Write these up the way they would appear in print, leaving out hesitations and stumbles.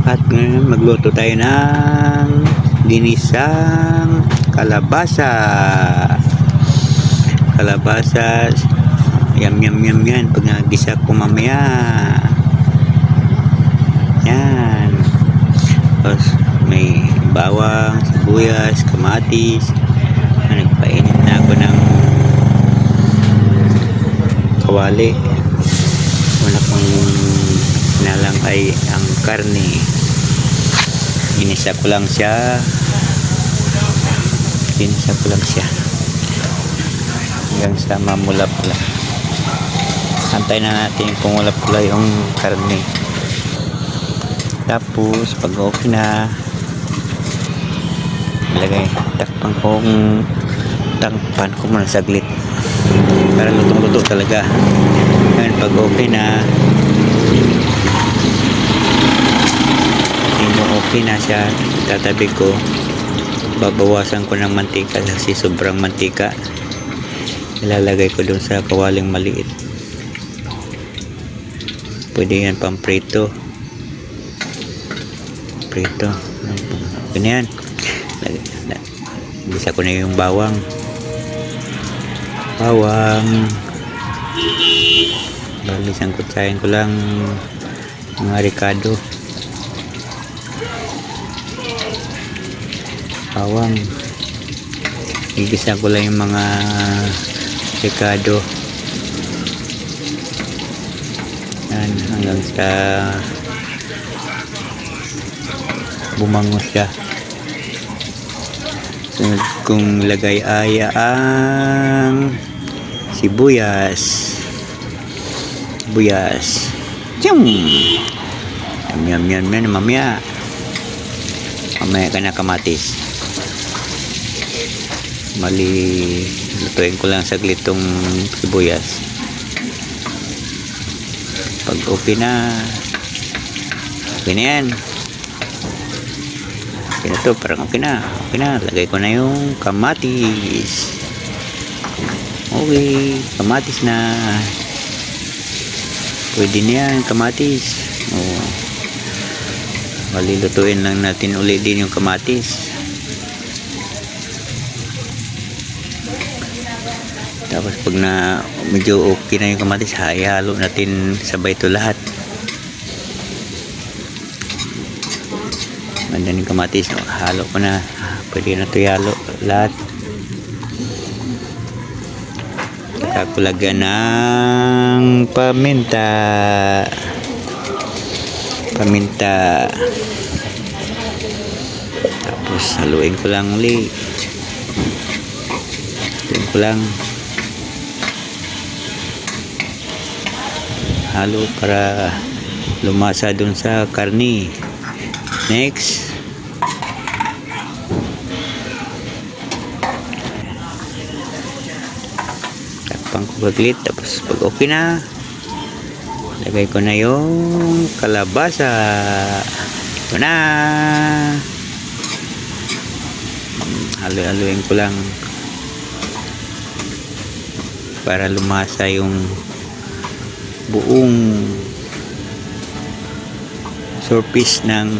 At ngayon magluto tayo ng ginisang kalabasa. Kalabasa. Yum yum yum yan. Pag nagisa ko mamaya. Yan. Tapos may bawang, sibuyas, kamatis. Nagpainit na ako ng kawali. Una kong nalang ay ang karne. Ginisa ko lang siya. Hanggang sa mamula-pula. Antay na natin kung mula-pula yung karne. Tapos pag okay na, ilagay, takpan ko muna saglit para lutong-luto talaga. Ngayon pag okay na, okay na siya, tatabi ko, babawasan ko ng mantika kasi sobrang mantika. Ilalagay ko dun sa kawaling maliit. Pwede yan pang prito. Ganyan. Bisa ko na yung bawang. Balisang kutsahin ko lang mga ricado. Bawang. Igisa ko lang yung mga ricado. Yan, hanggang sa bumangos siya. Sunod kong lagay ay ang sibuyas. Yum mamaya ka na kamatis. Lutuin ko lang saglit tong sibuyas. Pag okay na yan. Okay na to, parang okay na. Lagay ko na yung kamatis. Okay, kamatis na. Pwede na yan, kamatis. Lutuin lang natin ulit din yung kamatis. Tapos pag medyo okay na yung kamatis, halo natin sabay ito lahat. Ganda yung kamatis, halo ko na. Pwede na ito halo lahat. Kakulagyan ng paminta. Tapos haluin ko lang ulit. Halo para lumasa dun sa karni. Next, takpan ko saglit. Tapos pag okay na, lagay ko na yung kalabasa. Ito na. Haluin ko lang para lumasa yung buong surface ng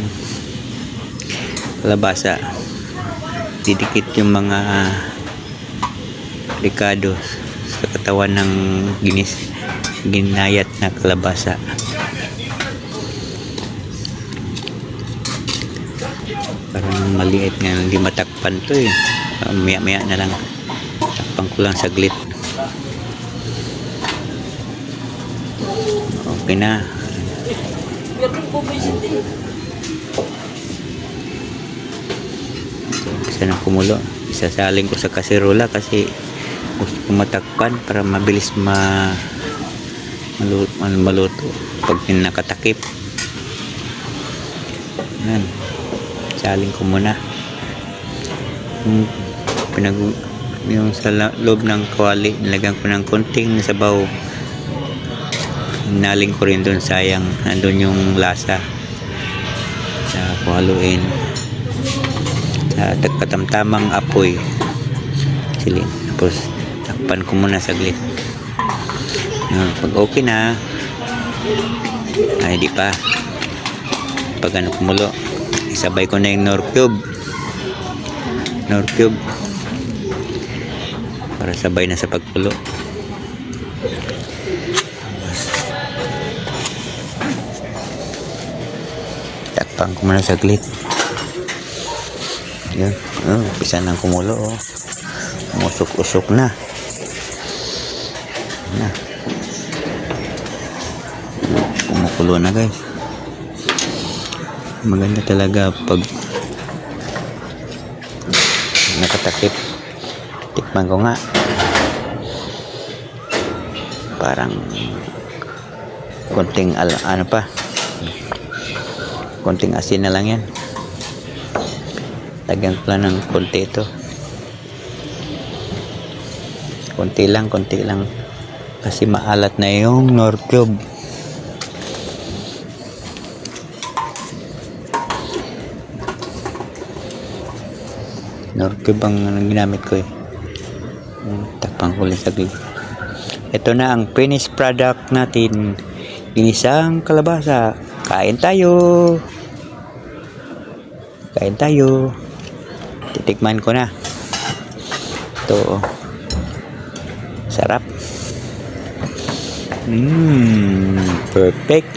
kalabasa. Didikit yung mga ricado sa katawan ng ginayat na kalabasa. Parang maliit nga, hindi matakpan to eh. Maya na lang, takpan ko lang saglit. Okay na. Isa na kumulo. Isasalin ko sa kaserola kasi gusto ko matakpan para mabilis maluto pag nakatakip. Yan. Saling ko muna. Yung sa loob ng kawali, nilagyan ko ng konting sabaw. Naling ko rin doon, sayang nandun yung lasa. Haluin sa katamtamang apoy. Tapos takpan ko muna saglit. Pag okay na, ay di pa. pag ano kumulo. Isabay ko na yung Nor Cube. Nor Cube. Para sabay na sa pagkulo. Takpan ko muna saglit. Yun. Oh, umpisa ng kumulo. Oh. Umusok-usok na. Na. Kumukulo na guys. Maganda talaga pag nakatakip. Tikman ko nga. Parang konting ano pa. Konting asin na lang yan. Lagyan ko lang ng konti ito. Konti lang. Kasi maalat na yung Nor Cube. Nor Cube ang ginamit ko eh. Takpang ko lang saglit. Ito na ang finished product natin. Ginisang kalabasa. Kain tayo. Kain tayo. Titikman ko na. Ito. Sarap. Perfect.